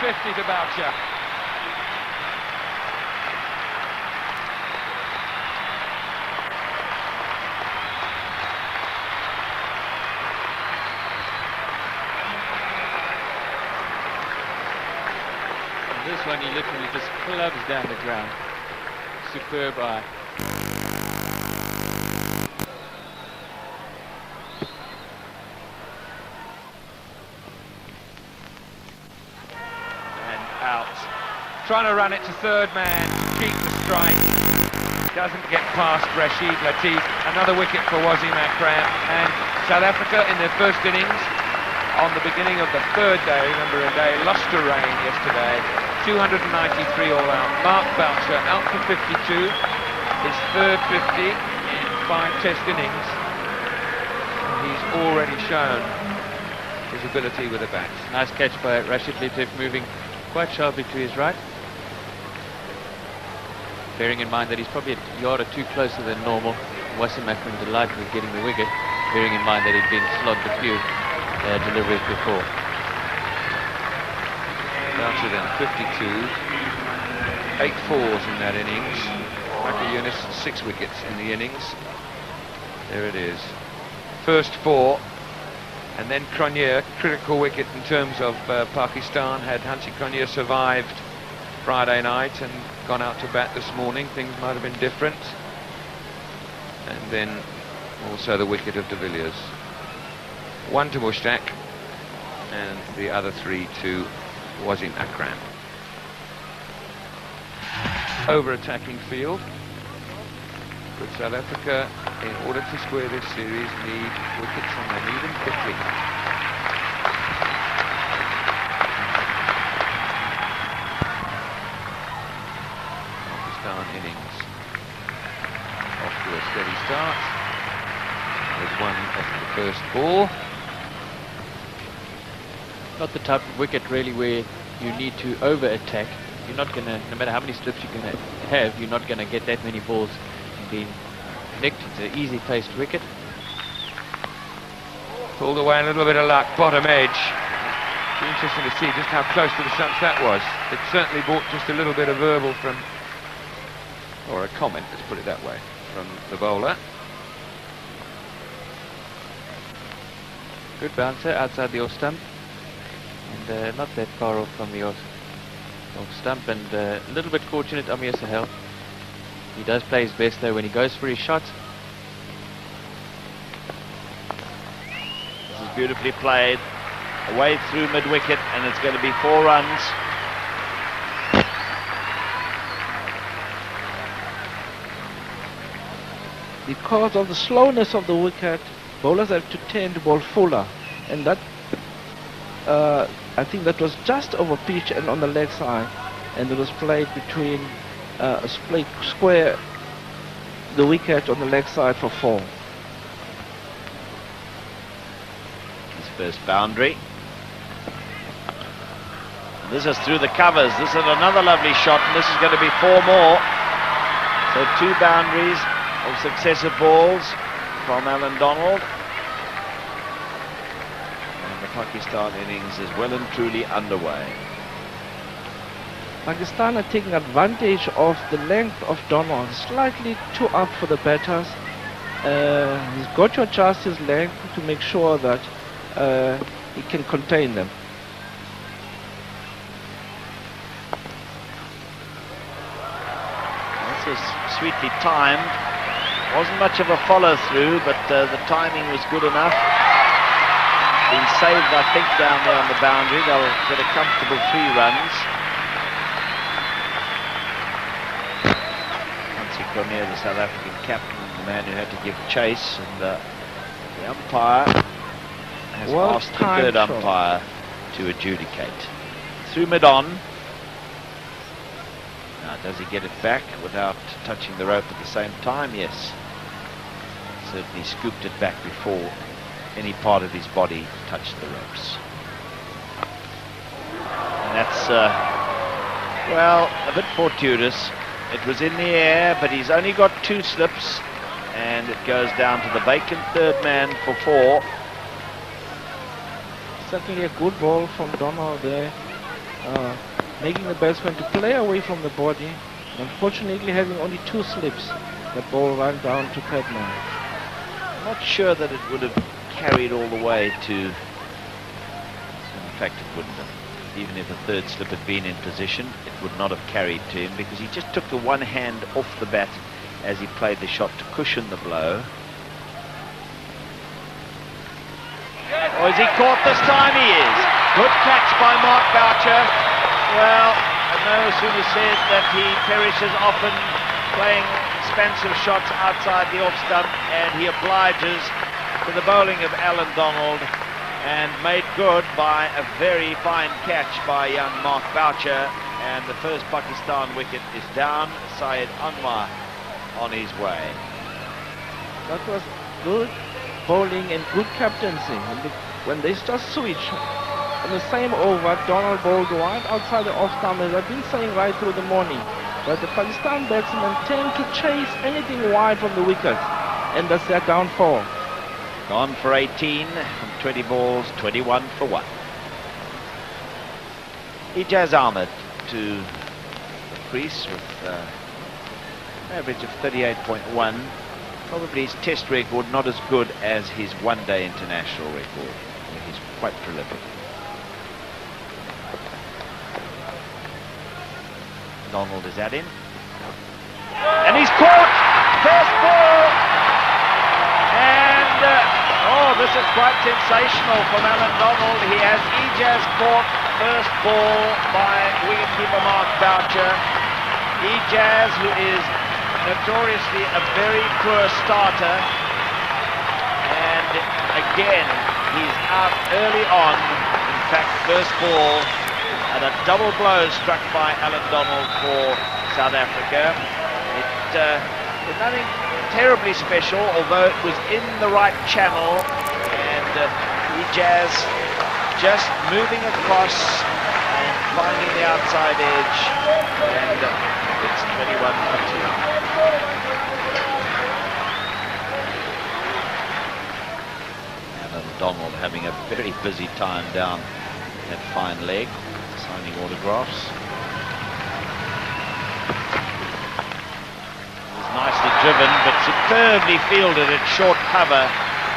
50 to Boucher. And this one he literally just clubs down the ground. Superb eye. Out. Trying to run it to third man, keep the strike. Doesn't get past Rashid Latif. Another wicket for Wasim Akram. And South Africa in their first innings, on the beginning of the third day, remember a day, lost to rain yesterday. 293 all out. Mark Boucher out for 52. His third 50 in 5 test innings. And he's already shown his ability with the bat. Nice catch by Rashid Latif, moving quite sharply to his right. Bearing in mind that he's probably a yard or two closer than normal. Wasim Akram delighted with getting the wicket, bearing in mind that he'd been slogged a few deliveries before. Boucher then 52, 8 fours in that innings. Michael Yunus 6 wickets in the innings. There it is. First 4. And then Cronje, critical wicket in terms of Pakistan. Had Hansi Cronje survived Friday night and gone out to bat this morning, things might have been different. And then also the wicket of de Villiers. 1 to Mushtaq and the other 3 to Wasim Akram. Over-attacking field. But South Africa, in order to square this series, need wickets, and they need them quickly. Pakistan innings off to a steady start. There's one off the first ball. Not the type of wicket really where you need to over-attack. You're not going to, no matter how many slips you're going to have, you're not going to get that many balls being nicked. It's an easy placed wicket. Pulled away, a little bit of luck, bottom edge. Be interesting to see just how close to the stumps that was. It certainly brought just a little bit of verbal from, or a comment, let's put it that way, from the bowler. Good bouncer outside the off stump, and not that far off from the off stump, and a little bit fortunate Amir Sahel. He does play his best though when he goes for his shot. This is beautifully played, away through mid-wicket, and it's going to be 4 runs. Because of the slowness of the wicket, bowlers have to tend to bowl fuller, and that I think that was just over pitch and on the leg side, and it was played between square the wicket on the leg side for 4. His first boundary. This is through the covers. This is another lovely shot, and this is going to be 4 more. So 2 boundaries of successive balls from Alan Donald. And the Pakistan innings is well and truly underway. Pakistan are taking advantage of the length of Donald, slightly too up for the batters. He's got to adjust his length to make sure that he can contain them. This is sweetly timed. Wasn't much of a follow through, but the timing was good enough. Been saved, I think, down there on the boundary. They'll get a comfortable 3 runs. Hansi Cronje, the South African captain, the man who had to give chase, and the umpire has asked the third umpire to adjudicate. Through mid-on. Now, does he get it back without touching the rope at the same time? Yes. Certainly scooped it back before any part of his body touched the ropes. And that's, well, a bit fortuitous. It was in the air, but he's only got 2 slips, and it goes down to the vacant third man for 4. Certainly a good ball from Donald there. making the batsman to play away from the body. Unfortunately, having only 2 slips, the ball ran down to Padman. I'm not sure that it would have carried all the way to... In fact, it wouldn't have. Even if a third slip had been in position, it would not have carried to him because he just took the one hand off the bat as he played the shot to cushion the blow. Or is he caught this time? He is. Good catch by Mark Boucher. Well, no sooner said that he perishes often playing expensive shots outside the off stump, and he obliges to the bowling of Alan Donald, and made good by a very fine catch by young Mark Boucher, and the first Pakistan wicket is down. Syed Anwar on his way. That was good bowling and good captaincy. When they just switch in the same over, Donald bowled right outside the off stump, as I've been saying right through the morning, that the Pakistan batsmen tend to chase anything wide from the wicket, and that's their downfall. Gone for 18 from 20 balls, 21 for 1. Ijaz Ahmed to the crease with an average of 38.1. Probably his test record not as good as his one-day international record. He's quite prolific. Donald is at him. And he's caught! First ball! And, oh, this is quite sensational from Alan Donald. He has Ijaz caught, first ball by wicketkeeper Mark Boucher. Ijaz, who is notoriously a very poor starter, and again he's out early on. In fact, first ball and a double blow struck by Alan Donald for South Africa. It was nothing terribly special, although it was in the right channel, and Ijaz just moving across and finding the outside edge, and it's 21 for 2. Alan Donald having a very busy time down that fine leg, signing autographs. It was nicely driven, but superbly fielded at short cover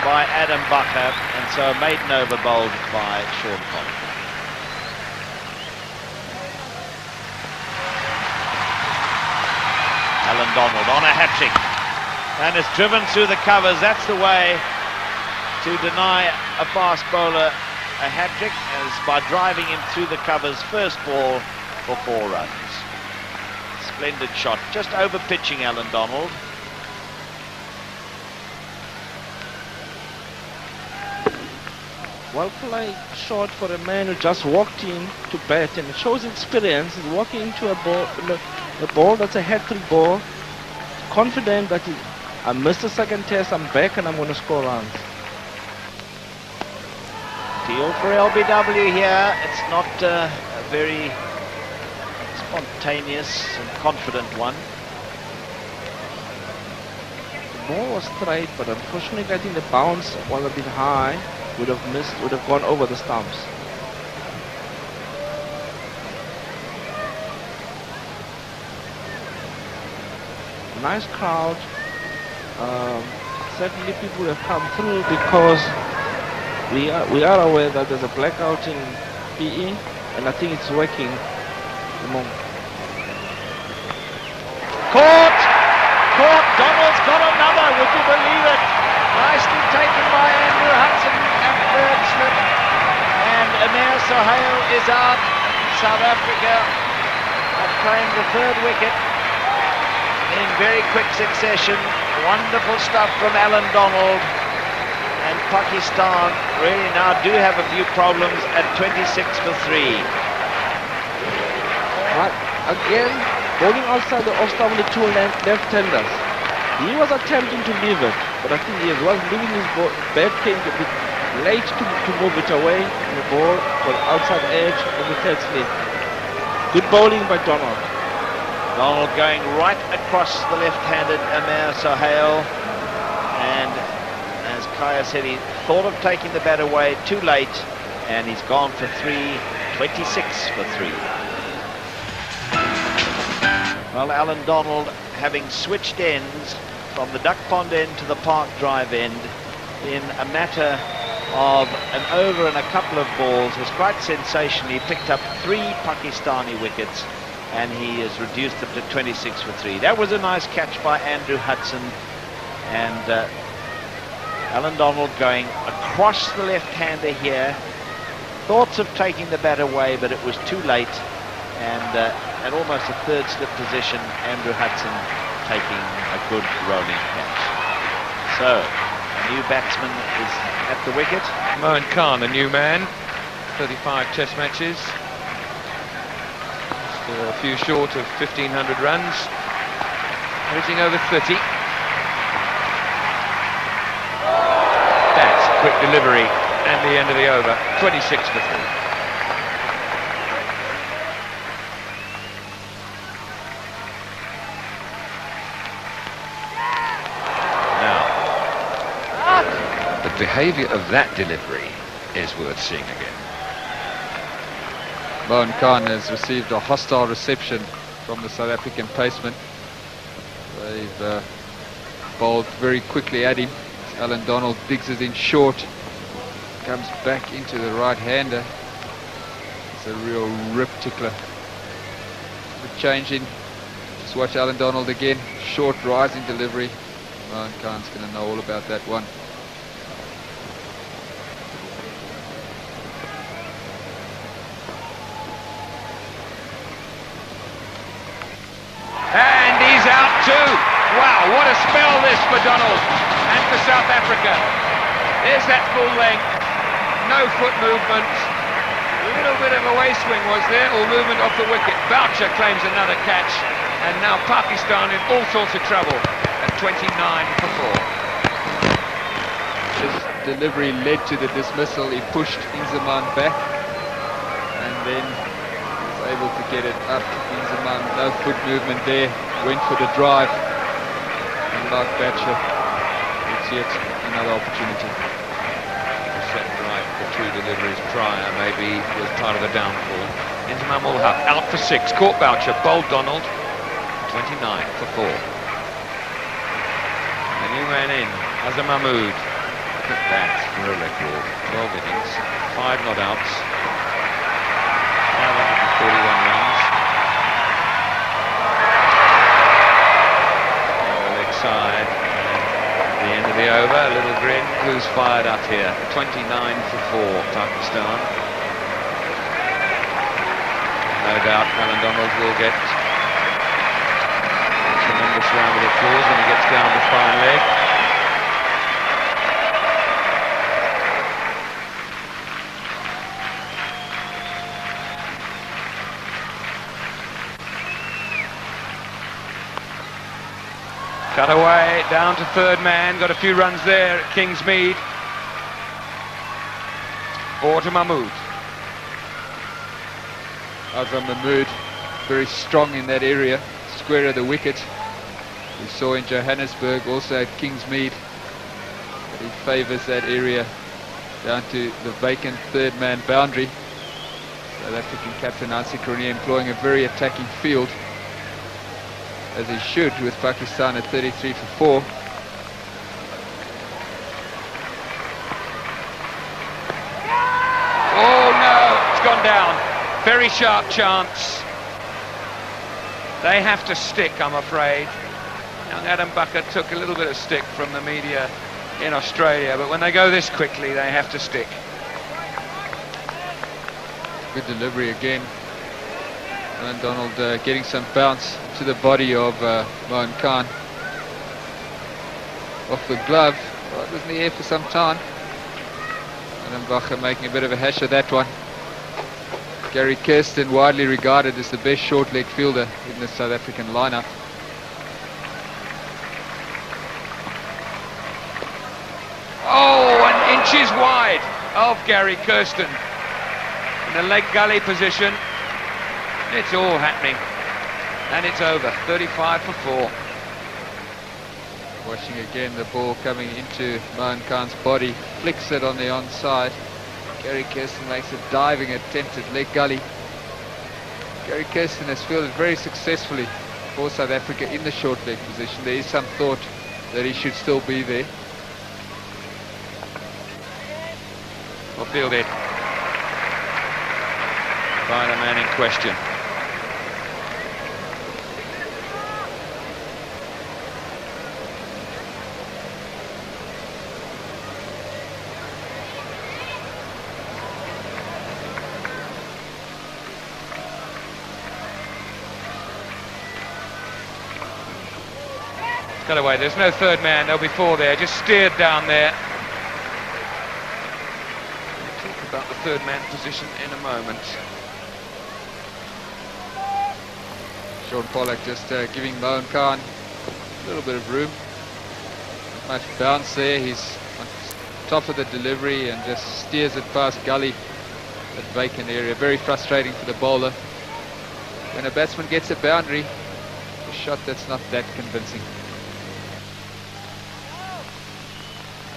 by Adam Bucker, and so a maiden over bowled by Sean Connery. Alan Donald on a hat-trick, and is driven through the covers. That's the way to deny a fast bowler a hat-trick, as by driving him through the covers. First ball for 4 runs. Splendid shot, just over pitching Alan Donald. Well played shot for a man who just walked in to bat, and it shows experience. He's walking into a ball that's a hat-trick ball, confident that I missed the second test, I'm back and I'm going to score runs. Deal for LBW here. It's not a very spontaneous and confident one. The ball was straight, but unfortunately I think the bounce was a bit high. Would have missed, would have gone over the stumps. Nice crowd. Certainly people have come through because we are aware that there's a blackout in PE, and I think it's working. Caught! Donald's got another, would you believe it? Nicely taken by Andrew Hudson at third slip. And Amir Sohail is out. South Africa have claimed the 3rd wicket in very quick succession. Wonderful stuff from Alan Donald. And Pakistan really now do have a few problems at 26 for 3. Right, again, bowling outside the off-stump with the 2 left-handers. He was attempting to leave it, but I think he was leaving his bat came a bit late to move it away, and the ball was outside edge of the 3rd slip. Good bowling by Donald. Donald going right across the left-handed Amir Sohail, and as Kaya said, he thought of taking the bat away too late, and he's gone for 3 26 for 3. Well, Alan Donald, having switched ends from the Duck Pond end to the Park Drive end in a matter of an over and a couple of balls, was quite sensational. He picked up 3 Pakistani wickets and he has reduced them to 26 for 3. That was a nice catch by Andrew Hudson, and Alan Donald going across the left-hander here. Thoughts of taking the bat away, but it was too late, and at almost a third slip position, Andrew Hudson taking a good rolling catch. So, a new batsman is at the wicket. Mohan Khan, the new man, 35 test matches. Just a few short of 1,500 runs. Hitting over 30. That's quick delivery and the end of the over. 26 for 3. The behaviour of that delivery is worth seeing again. Mohan Khan has received a hostile reception from the South African pacemen. They've bowled very quickly at him. Alan Donald digs it in short, comes back into the right-hander. It's a real rip tickler. The change in. Just watch Alan Donald again. Short rising delivery. Mohan Khan's going to know all about that one. And he's out too. Wow, what a spell this for Donald and for South Africa. There's that full length, no foot movement. A little bit of a way swing was there, or movement off the wicket. Boucher claims another catch, and now Pakistan in all sorts of trouble at 29 for 4. His delivery led to the dismissal. He pushed Inzamam back and then was able to get it up. Inzamam, no foot movement there, went for the drive, and like Batcher, it's yet another opportunity. Set right for 2 deliveries prior, maybe was part of the downfall. Inzamam ul Haq out for 6, caught Boucher, bowled Donald, 29 for 4. The new man in, Azhar Mahmood. Look at that for a record. 12 innings, 5 not outs, 541 runs. Leg side, the end of the over, a little grin. Who's fired up here? 29 for 4, Pakistan. No doubt Alan Donald will get a tremendous round of applause when he gets down the fine leg. Cut away, down to third man, got a few runs there at Kingsmead. 4 to Mahmood. Azhar Mahmood, very strong in that area, square of the wicket. We saw in Johannesburg, also at Kingsmead, that he favours that area down to the vacant third man boundary. South African captain Ansi Cronje employing a very attacking field, as he should, with Pakistan at 33 for 4. Oh no, it's gone down. Very sharp chance. They have to stick, I'm afraid. Young Adam Bucker took a little bit of stick from the media in Australia, but when they go this quickly, they have to stick. Good delivery again. And Donald getting some bounce to the body of Mohan Khan. Off the glove. Well, it was in the air for some time. And Mbacha making a bit of a hash of that one. Gary Kirsten, widely regarded as the best short leg fielder in the South African lineup. Oh, and inches wide of Gary Kirsten. In the leg gully position. It's all happening. And it's over. 35 for 4. Watching again the ball coming into Mohan Khan's body. Flicks it on the onside. Gary Kirsten makes a diving attempt at leg gully. Gary Kirsten has fielded very successfully for South Africa in the short leg position. There is some thought that he should still be there. Well fielded by the man in question. Got away. There's no third man. There'll be four there. Just steered down there. We'll talk about the third man position in a moment. Sean Pollock just giving Mohan Khan a little bit of room. Not much bounce there. He's on top of the delivery and just steers it past gully, that vacant area. Very frustrating for the bowler. When a batsman gets a boundary, a shot that's not that convincing.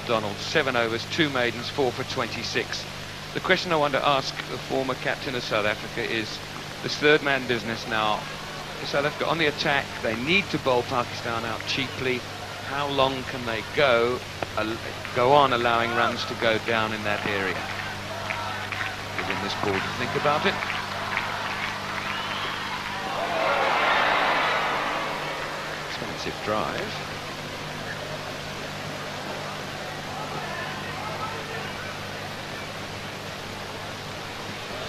Donald, 7 overs, 2 maidens, 4 for 26. The question I want to ask the former captain of South Africa is this third man business now. Is South Africa on the attack? They need to bowl Pakistan out cheaply. How long can they go on allowing runs to go down in that area? Within this ball to think about it. Expensive drive.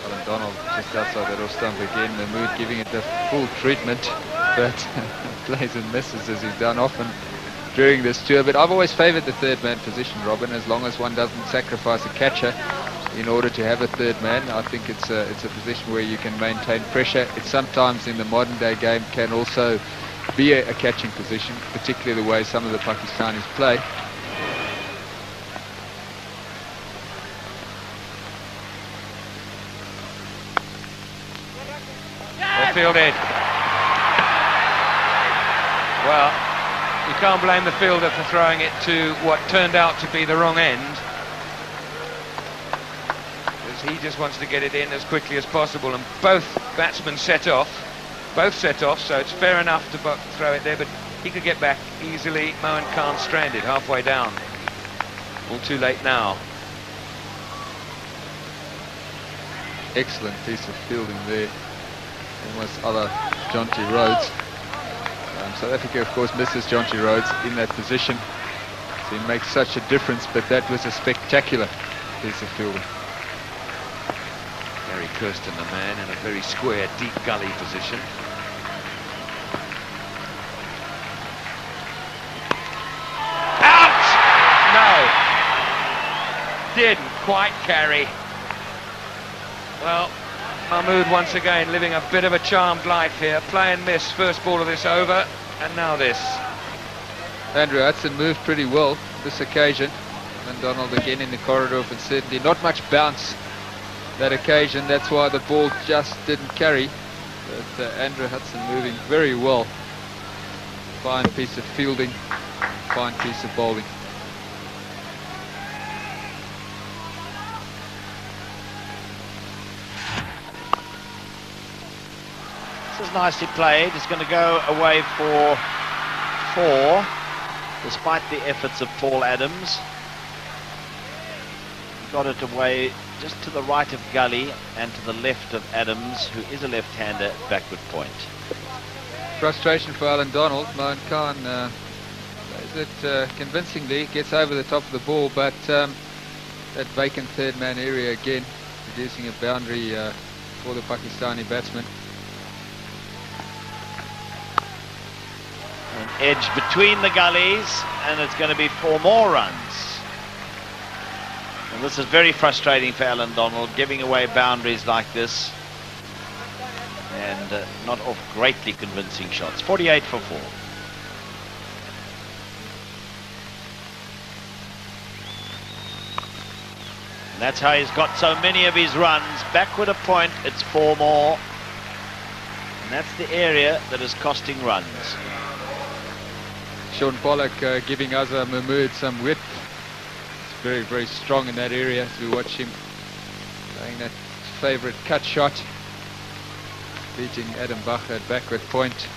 Alan Donald just outside that off stump again, the mood giving it the full treatment, but plays and misses as he's done often during this tour. But I've always favoured the third man position, Robin, as long as one doesn't sacrifice a catcher in order to have a third man. I think it's a position where you can maintain pressure. It sometimes in the modern day game can also be a catching position, particularly the way some of the Pakistanis play. Fielded. Well, you can't blame the fielder for throwing it to what turned out to be the wrong end, because he just wants to get it in as quickly as possible, and both batsmen set off, so it's fair enough to throw it there, but he could get back easily. Mohan Khan stranded halfway down. All too late now. Excellent piece of fielding there. Almost other Jonty Rhodes. South Africa, of course, misses Jonty Rhodes in that position, so he makes such a difference, but that was a spectacular piece of fielding. Gary Kirsten, the man, in a very square, deep gully position. Out! No! Didn't quite carry. Well, Mahmood once again living a bit of a charmed life here. Play and miss, first ball of this over, and now this. Andrew Hudson moved pretty well this occasion, and Donald again in the corridor of uncertainty. Not much bounce that occasion, that's why the ball just didn't carry. But Andrew Hudson moving very well. Fine piece of fielding, fine piece of bowling. This is nicely played. It's going to go away for 4, despite the efforts of Paul Adams. He got it away just to the right of Gully and to the left of Adams, who is a left-hander, backward point. Frustration for Alan Donald. Mohan Khan plays it convincingly, gets over the top of the ball, but that vacant third man area again, producing a boundary for the Pakistani batsman. An edge between the gullies, and it's going to be 4 more runs. And this is very frustrating for Alan Donald, giving away boundaries like this, and not off greatly convincing shots. 48 for 4. And that's how he's got so many of his runs. Backward a point, it's 4 more. And that's the area that is costing runs. Sean Pollock giving Azhar Mahmood some width. It's very, very strong in that area as we watch him playing that favourite cut shot, beating Adam Bacher at backward point.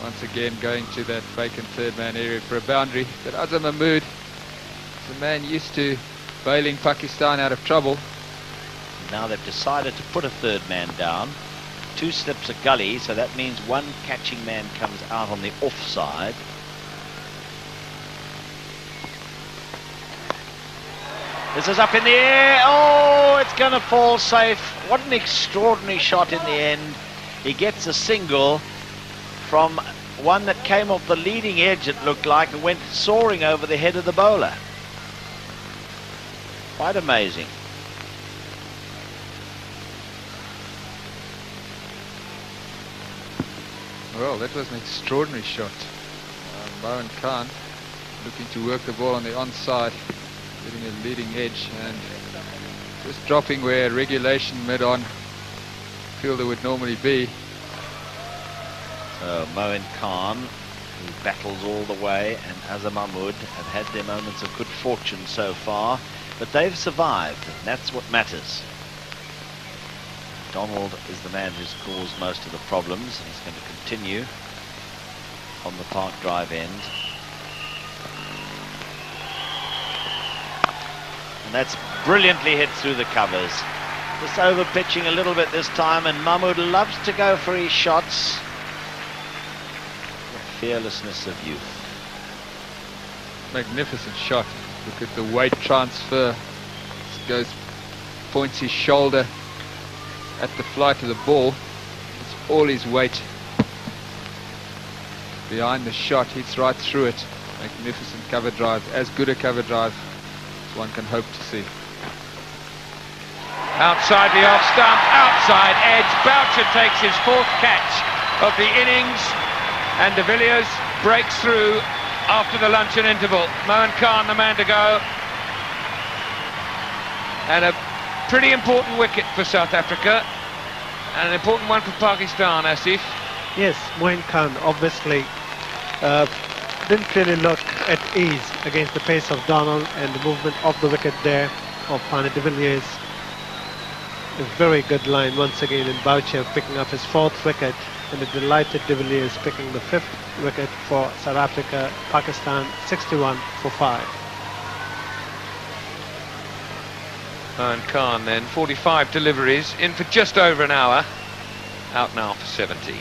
Once again going to that vacant third man area for a boundary. But Azam Mahmood is a man used to bailing Pakistan out of trouble. Now they've decided to put a third man down. 2 slips a gully, so that means one catching man comes out on the offside. This is up in the air. Oh, it's going to fall safe. What an extraordinary shot in the end. He gets a single from one that came off the leading edge, it looked like, and went soaring over the head of the bowler. Quite amazing. Well, that was an extraordinary shot. Moeen Khan looking to work the ball on the onside, getting a leading edge and just dropping where regulation mid-on fielder would normally be. So Moeen Khan, who battles all the way, and Azam Mahmood have had their moments of good fortune so far, but they've survived, and that's what matters. Donald is the man who's caused most of the problems, and he's going to continue on the Park Drive end. And that's brilliantly hit through the covers. Just over pitching a little bit this time, and Mahmood loves to go for his shots. The fearlessness of youth. Magnificent shot. Look at the weight transfer. Goes, points his shoulder at the flight of the ball. It's all his weight behind the shot, hits right through it. Magnificent cover drive, as good a cover drive as one can hope to see. Outside the off stump, outside edge. Boucher takes his 4th catch of the innings, and de Villiers breaks through after the luncheon interval. Moeen Khan, the man to go, and a pretty important wicket for South Africa, and an important one for Pakistan, Asif. Yes, Moeen Khan obviously didn't really look at ease against the pace of Donald and the movement of the wicket there of Pane de Villiers. A very good line once again in Boucher picking up his 4th wicket, and a delighted de Villiers picking the 5th wicket for South Africa. Pakistan 61 for 5. Moeen Khan then, 45 deliveries, in for just over an hour, out now for 17.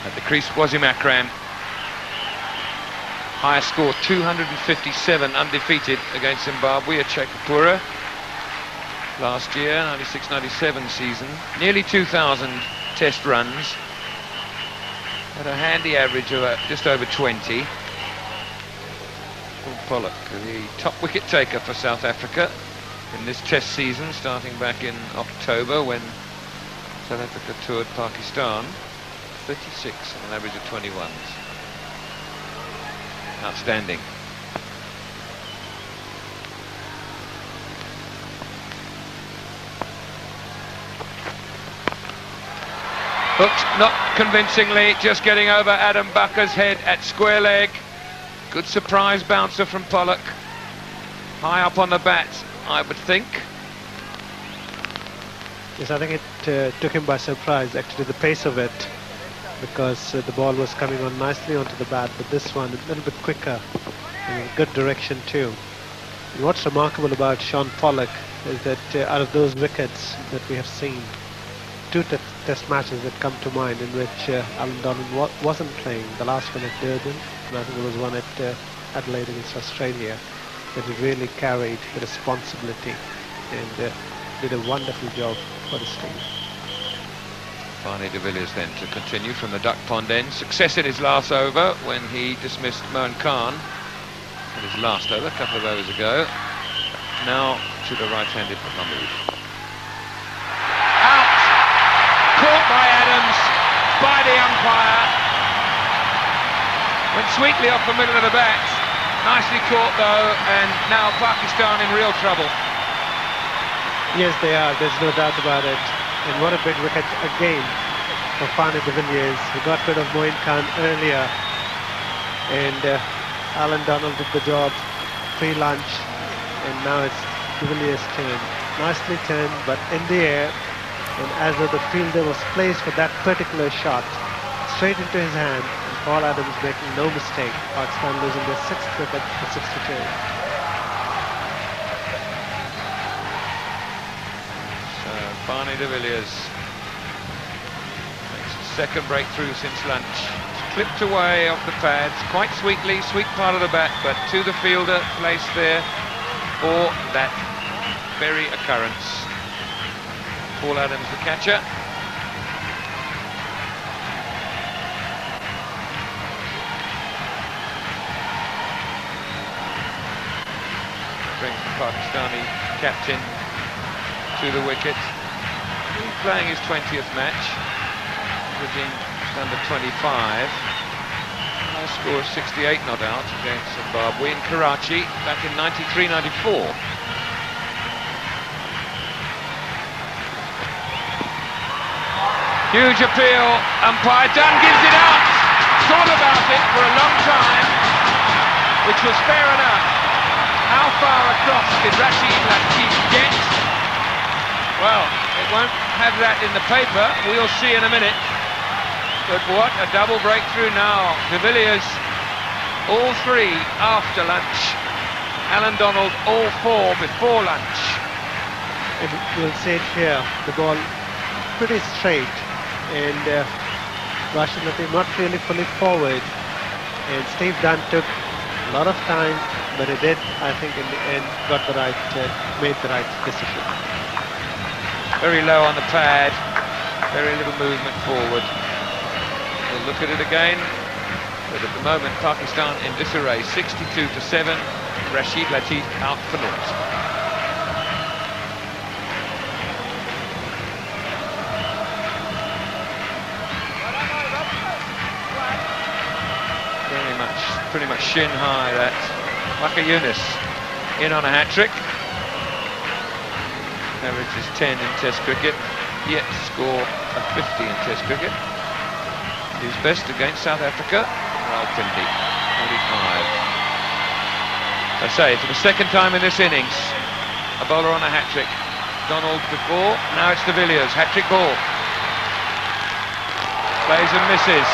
At the crease, Wasim Akram. Highest score, 257, undefeated against Zimbabwe at Chekapura last year, 96-97 season. Nearly 2,000 test runs, at a handy average of just over 20. Paul Pollock, the top wicket taker for South Africa in this test season, starting back in October when South Africa toured Pakistan. 36 on an average of 21s. Outstanding. Hooked, not convincingly, just getting over Adam Bacher's head at square leg. Good surprise bouncer from Pollock. High up on the bat, I would think. Yes, I think it took him by surprise, actually, the pace of it, because the ball was coming on nicely onto the bat, but this one a little bit quicker, and good direction too. And what's remarkable about Shaun Pollock is that out of those wickets that we have seen, 2 test matches that come to mind in which Alan Donald wasn't playing, the last one at Durban, and I think there was one at Adelaide against Australia, that he really carried the responsibility and did a wonderful job for his team. Pane de Villiers then to continue from the duck pond end. Success in his last over when he dismissed Moeen Khan in his last over, a couple of overs ago. Now to the right-handed Mahmood. Out! Caught by Adams, by the umpire. Went sweetly off the middle of the bat. Nicely caught though, and now Pakistan in real trouble. Yes, they are. There's no doubt about it. And what a big wicket again for Pane de Villiers. He got rid of Moeen Khan earlier, and Alan Donald did the job pre-lunch, and now it's de Villiers' turn. Nicely turned, but in the air, and as though the fielder was placed for that particular shot, straight into his hand, and Paul Adams making no mistake. Pakistan losing their 6th wicket for 62. So Barney de Villiers makes his second breakthrough since lunch. Clipped away off the pads, quite sweetly, sweet part of the bat, but to the fielder placed there for that very occurrence. Paul Adams, the catcher. Brings the Pakistani captain to the wicket. He's playing his 20th match. Averaging under 25. High score of 68 not out against Zimbabwe in Karachi back in 93-94. Huge appeal, umpire Dunn gives it out. Thought about it for a long time, which was fair enough. How far across did Rashid Latif get? Well, it won't have that in the paper, we'll see in a minute. But what a double breakthrough now. De Villiers, all 3 after lunch. Alan Donald, all 4 before lunch. And we'll see it here, the ball pretty straight, and Rashid Latif not really fully forward, and Steve Dunn took a lot of time, but he did, I think, in the end made the right decision. Very low on the pad, very little movement forward. We'll look at it again, but at the moment Pakistan in disarray, 62-7, Rashid Latif out for naught. Pretty much shin high, that. Waqar Younis in on a hat-trick. Averages 10 in Test cricket, yet to score a 50 in Test cricket. His best against South Africa, Rawalpindi, 45. I say, for the second time in this innings, a bowler on a hat-trick. Donald before, now it's de Villiers, hat-trick ball. Plays and misses.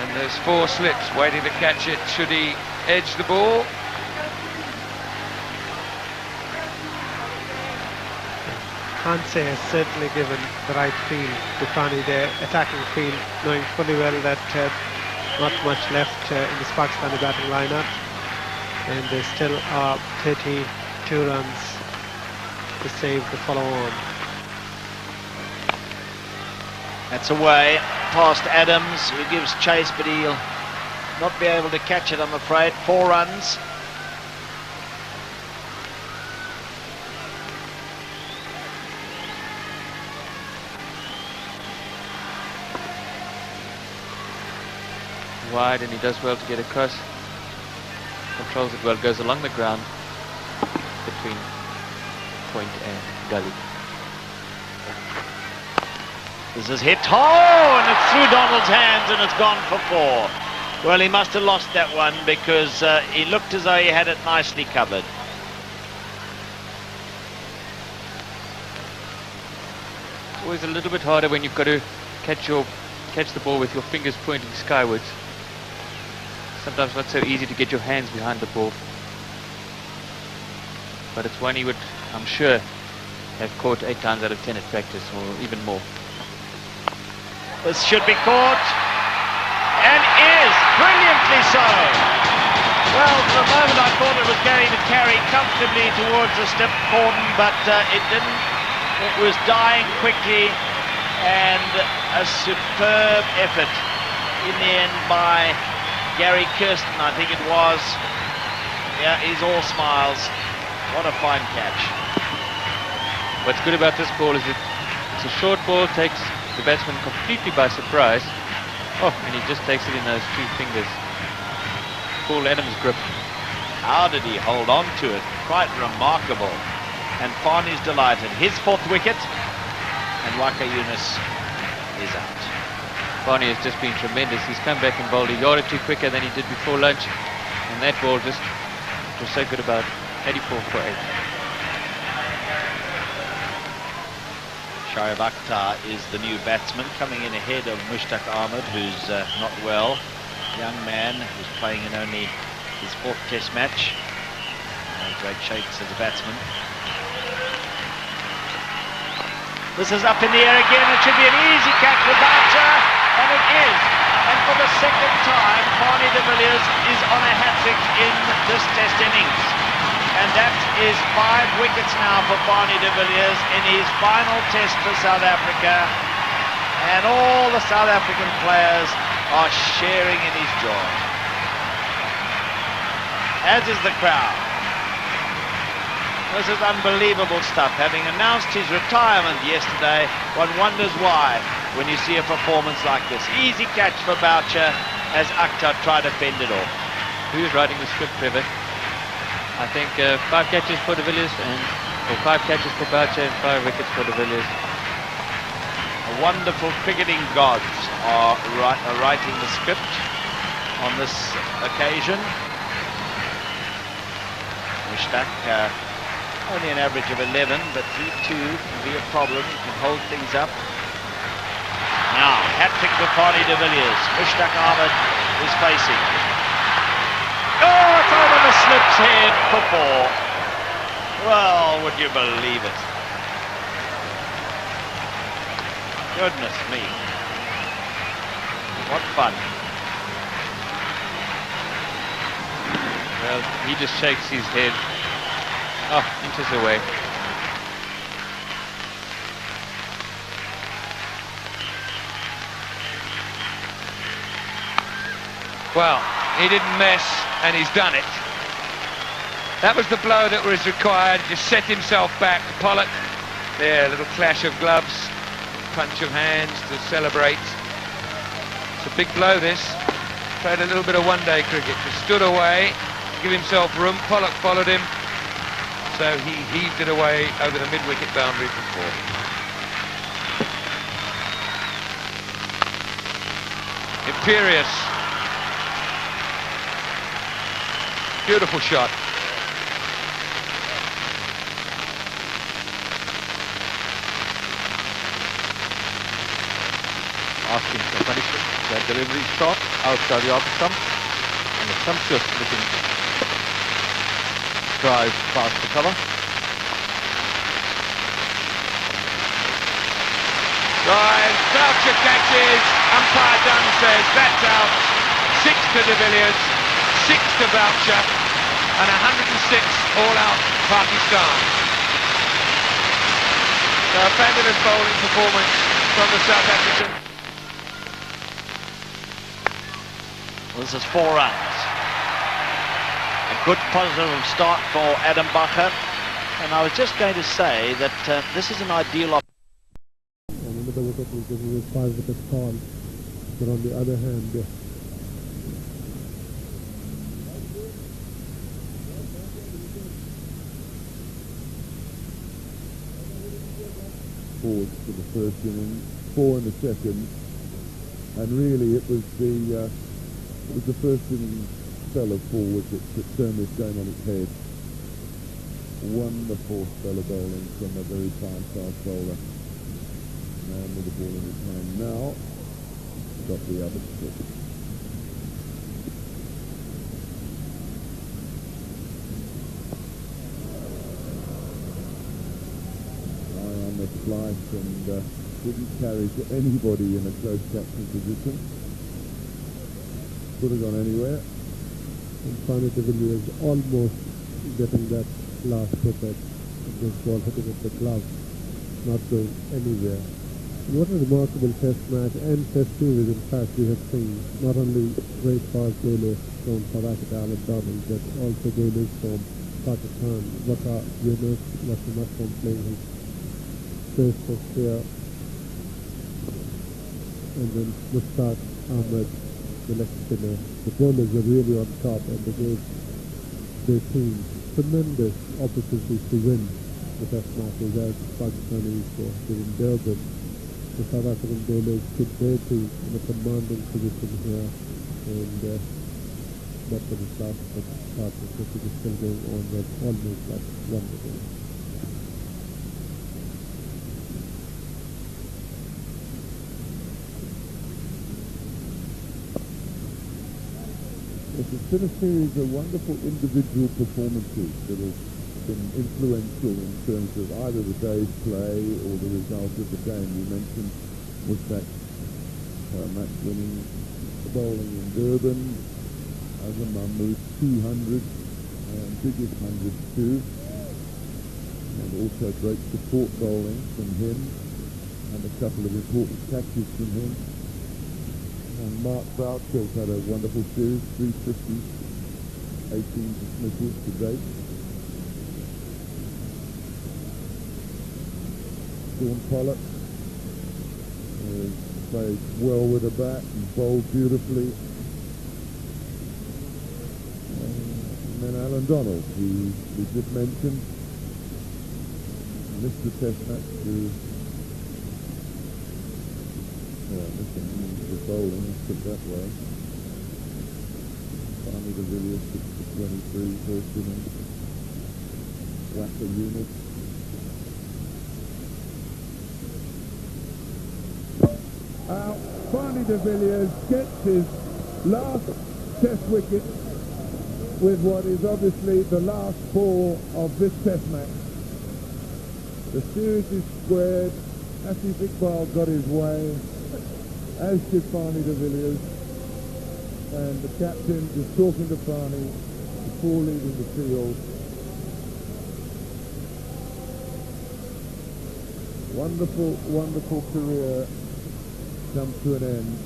And there's 4 slips waiting to catch it. Should he edge the ball? Khanse has certainly given the right feel to Fani, their attacking field, knowing fully well that not much left in this Pakistani batting lineup, and there still are 32 runs to save the follow-on. That's away past Adams, who gives chase, but he'll not be able to catch it, I'm afraid. 4 runs. Wide, and he does well to get across. Controls it well, goes along the ground between point and gully. This is hit, and it's through Donald's hands and it's gone for 4. Well, he must have lost that one because he looked as though he had it nicely covered. It's always a little bit harder when you've got to catch the ball with your fingers pointing skywards. Sometimes not so easy to get your hands behind the ball. But it's one he would, I'm sure, have caught 8 times out of 10 at practice, or even more. This should be caught, and is brilliantly so. Well, for a moment I thought it was going to carry comfortably towards the slip cordon, but it didn't. It was dying quickly, and a superb effort in the end by Gary Kirsten, I think it was. Yeah, he's all smiles. What a fine catch. What's good about this ball is it's a short ball, takes the batsman completely by surprise. Oh, and he just takes it in those 2 fingers. Paul Adams' grip. How did he hold on to it? Quite remarkable. And Fani's delighted. His 4th wicket, and Waqar Younis is out. Fani has just been tremendous. He's come back and bowled a yard or 2 quicker than he did before lunch. And that ball just was so good, about 84 for 8. Shoaib Akhtar is the new batsman, coming in ahead of Mushtaq Ahmed, who's not well. Young man who's playing in only his 4th test match. Great shakes as a batsman. This is up in the air again. It should be an easy catch for Boucher, and it is. And for the second time, Barney de Villiers is on a hat-trick in this test innings. And that is 5 wickets now for Barney de Villiers in his final test for South Africa. And all the South African players are sharing in his joy, as is the crowd. This is unbelievable stuff. Having announced his retirement yesterday, one wonders why when you see a performance like this. Easy catch for Boucher as Akhtar tried to fend it off. Who's writing the script, Trevor? I think 5 catches for de Villiers, or 5 catches for Boucher and 5 wickets for de Villiers. Wonderful cricketing gods are writing the script on this occasion. Mushtaq only an average of 11, but he too can be a problem. He can hold things up. Now, hat-trick for Barney de Villiers. Mushtaq Ahmed is facing. Oh, it's over the slip's head for 4. Well, would you believe it? Goodness me. What fun. Well, he just shakes his head. Oh, inches away. Well, he didn't mess, and he's done it. That was the blow that was required. Just set himself back. Pollock, there, a little clash of gloves, punch of hands to celebrate. It's a big blow, this. Played a little bit of one-day cricket. Just stood away, give himself room. Pollock followed him, so he heaved it away over the mid-wicket boundary for 4. Imperious. Beautiful shot. Asking for punishment. That delivery shot outside the off stump, and a sumptuous looking drive past the cover. Drive, Boucher catches, umpire Dunn says that's out. 6 to de Villiers, 6 to Boucher, and 106 all out Pakistan. So a fabulous bowling performance from the South African. This is 4 runs. A good positive start for Adam Bacher. And I was just going to say that this is an ideal opportunity. And another wicket was given with 5 wickets tall. But on the other hand, forward for the first inning, 4 in the second, and really it was the first inning spell of 4 wickets that turned this game on its head. Wonderful spell of bowling from a very fast bowler. Man with the ball in his hand now, got the other stick. On the slice and didn't carry to anybody in a close captain position. Could have gone anywhere. and Barney de Villiers almost getting that last hit at this ball hitting at the glove, not going anywhere. What a remarkable test match and test series. In fact, we have seen not only great fast bowlers from South Africa, Ahmed Donald, but also bowlers from Pakistan. Waqar Younis, Wasim Akram playing his first test here, and then Mushtaq Ahmed, the leg spinner. The bowlers were really on top, and they gave their team tremendous opportunities to win the test matches as Pakistanis did in Durban. The South African bowlers put their team in a commanding position here, and but for the start of the partnership, it is still going on with almost like wonderful. It's been a series of wonderful individual performances that have been influential in terms of either the day's play or the result of the game. You mentioned Mushtaq match winning bowling in Durban, Azam Mahmood 200 and biggest 100 too, and also great support bowling from him and a couple of important catches from him. And Mark Bouchill's had a wonderful series, 350s, 18 dismissals to date. Sean Pollock plays well with the bat and bowled beautifully. And then Alan Donald, who we just mentioned, missed the test match through the bowling, let's put it that way. Finally the Villiers 6 for 23, first innings. Whacker unit. Finally de Villiers gets his last test wicket with what is obviously the last ball of this test match. The series is squared. Asif Iqbal got his way, as did Fani de Villiers, and the captain just talking to Fani before leaving the field. Wonderful, wonderful career comes to an end.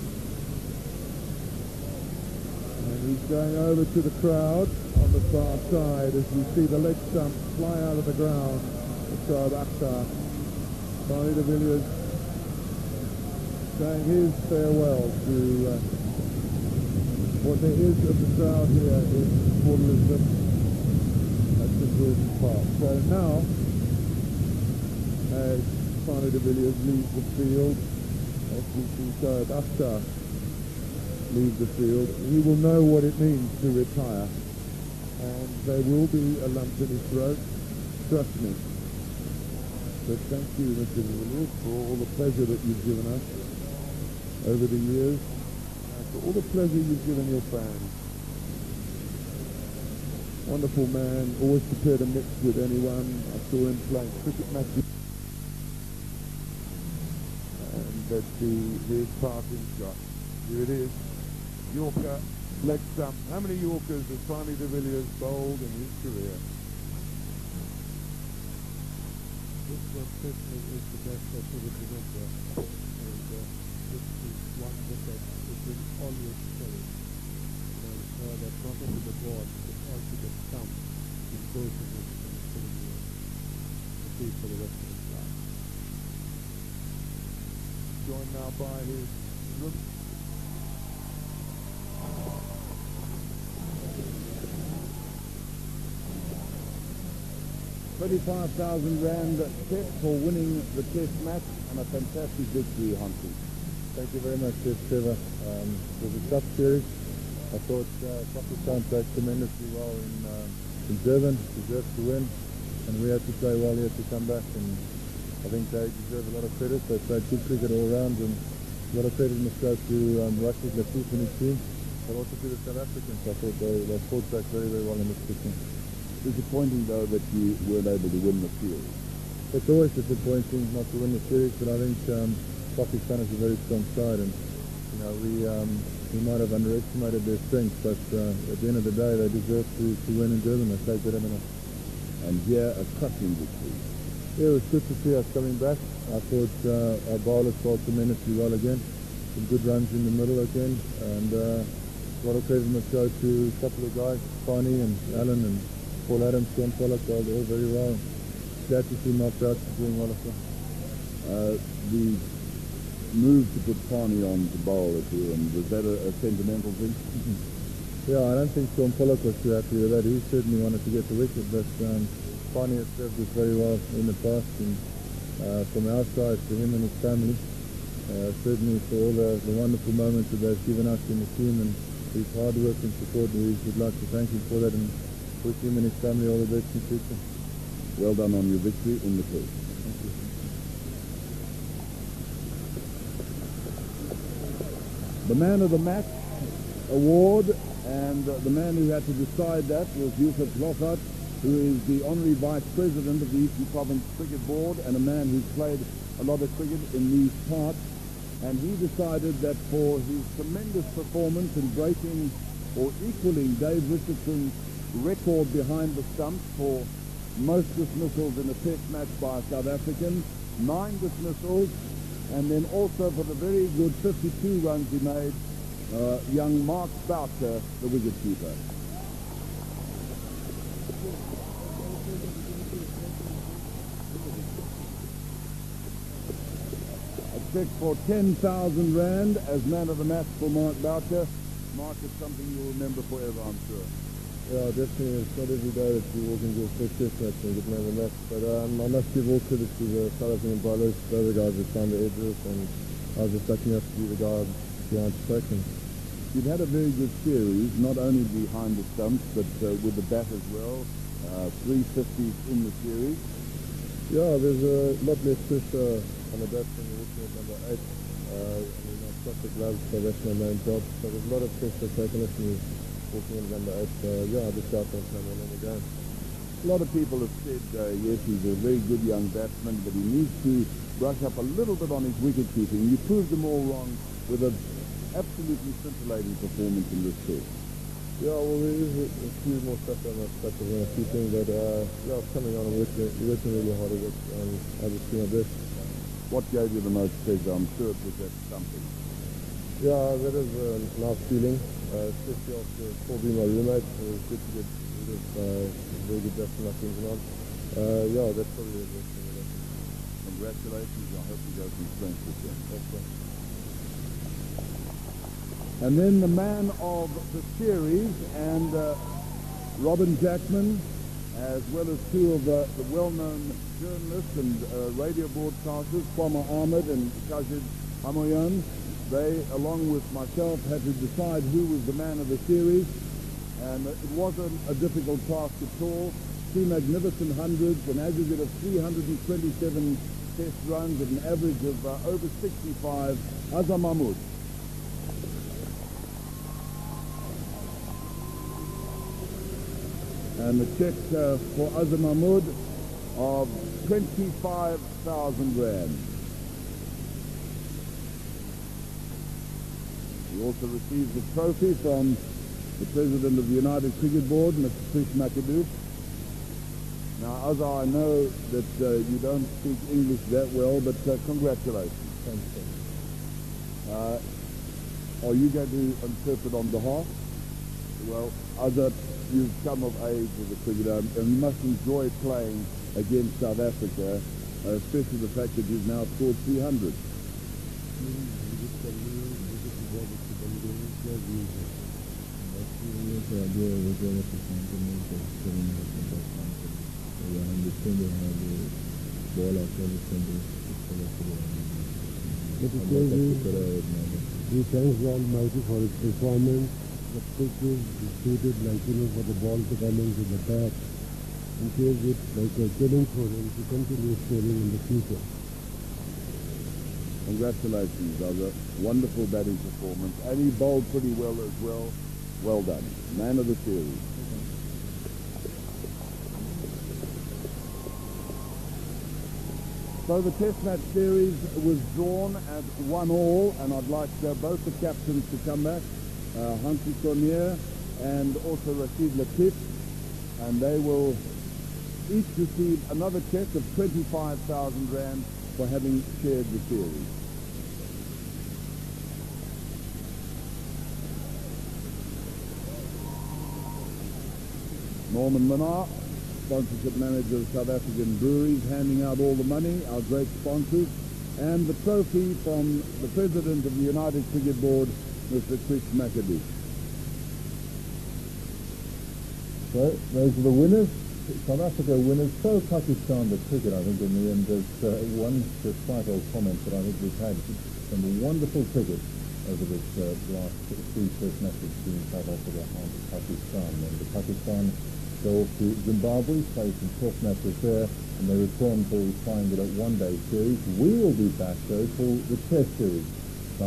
And he's going over to the crowd on the far side as we see the leg stump fly out of the ground. Shoaib Akhtar, Fani de Villiers saying his farewell to what there is of the crowd here in Port Elizabeth at St George's Park. So now, as Fani de Villiers leaves the field, as we see Shoaib Akhtar leave the field, he will know what it means to retire, and there will be a lump in his throat, trust me. But thank you, Mr. de Villiers, for all the pleasure that you've given us over the years, and for all the pleasure you've given your fans. Wonderful man, always prepared to mix with anyone. I saw him playing cricket matches. And let's see his passing shot. Here it is. Yorker, leg stump. How many Yorkers has Fani de Villiers bowled in his career? This one certainly is the best that you would remember, and this is one wicket which will always cherish. That not only the ball, but also the stump in both of us at least for the rest of his life. Joined now by his rook. 35,000 rand tip for winning the test match and a fantastic victory, Humphrey. Thank you very much, Trevor. It was a tough series. I thought Pakistan played tremendously well in Durban, deserved to win, and we had to play well here to come back, and I think they deserve a lot of credit. They played good cricket all round, and a lot of credit must go to Rashid Latif and his team, but also to the South Africans. I thought they fought back very, very well in this season. Disappointing though that you weren't able to win the series. It's always disappointing not to win the series, but I think Pakistan is a very strong side, and we might have underestimated their strength, but at the end of the day they deserve to win in Durban. They played better than us. And here a crushing victory. Yeah, it was good to see us coming back. I thought our bowlers bowled tremendously well again. Some good runs in the middle again, and a lot of credit must go to a couple of guys, Fani and Alan and Paul Adams, Sean Pollock, all very well. Glad to see Mark Boucher doing well as well. The move to put Fani on to bowl at you, and was that a sentimental thing? Yeah, I don't think Sean Pollock was too happy with that. He certainly wanted to get the wicket, but Fani has served us very well in the past, and from our side, to him and his family, certainly for all the wonderful moments that they've given us in the team, and his hard work and support. We would like to thank him for that and wish him and his family all the best in the future. Well done on your victory in the field. Thank you. The man of the match award, and the man who had to decide that was Yusuf Lockhart, who is the honorary vice president of the Eastern Province Cricket Board and a man who's played a lot of cricket in these parts. And he decided that for his tremendous performance in breaking or equaling Dave Richardson's record behind the stumps for most dismissals in a test match by a South African, 9 dismissals, and then also for the very good 52 runs he made, young Mark Boucher, the wicketkeeper. A check for 10,000 Rand as man of the match for Mark Boucher. Mark, it's something you'll remember forever, I'm sure. Yeah, definitely. It's not every day that you walk into a first test match and get man of the match. But I must give all credit to the South African bowlers, the other guys that found the edges, and I was just lucky enough to be the guy behind the striking. You've had a very good series, not only behind the stumps, but with the bat as well. 350s in the series. Yeah, there's a lot less pressure on the batsman walking at number 8. I've got the gloves, so that's my main job. So there's a lot of pressure taken off me walking at number 8. I just got on time and on the game. A lot of people have said, yes, he's a very good young batsman, but he needs to brush up a little bit on his wicket keeping. You proved them all wrong with an absolutely scintillating performance in this test. Yeah, well, there is a few more stuff on my stuff than a few things, but it's coming on. I'm working really hard at it, and I just do my best. What gave you the most pleasure? I'm sure it was that something. Yeah, that is a nice feeling, especially after Paul being my roommate. It was good to get rid of very good batsman like him on. That's probably the best thing. Congratulations. I hope you go from strength with them. And then the man of the series, and Robin Jackman, as well as 2 of the well-known journalists and radio broadcasters, Kwame Ahmed and Kajid Hamoyan. They, along with myself, had to decide who was the man of the series, and it wasn't a difficult task at all. 2 magnificent hundreds, an aggregate of 327 test runs at an average of over 65, Azam Mahmood. And the check for Azam Mahmood of 25,000 Rand. He also receives a trophy from the President of the United Cricket Board, Mr. Chris McAdoo. Now, Azza, I know that you don't speak English that well, but congratulations. Thanks, sir. Are you going to interpret on behalf? Well, Azza, you've come of age as a cricketer, and you must enjoy playing against South Africa, especially the fact that you've now scored 300. He thanks the Almighty for his performance. The pitches, he suited for the ball to come into the bat, in case it's like a killing for him to continue scoring in the future. Congratulations, Azza. Wonderful batting performance. And he bowled pretty well as well. Well done. Man of the series. So the Test match series was drawn at 1-1, and I'd like both the captains to come back, Hansi Cormier and also Rashid Latif, and they will each receive another check of 25,000 Rand for having shared the series. Norman Minar, sponsorship manager of South African Breweries, handing out all the money, our great sponsors, and the trophy from the President of the United Cricket Board, Mr. Chris McAdoo. So, those are the winners. South Africa winners. So Pakistan the cricket, I think, in the end. There's one recital comment that I think we've had. Some wonderful cricket. over this last three Test matches between South Africa and Pakistan. And the Pakistan go off to Zimbabwe, play some Test matches there, and they return for the final one-day series. We will be back, though, for the Test series.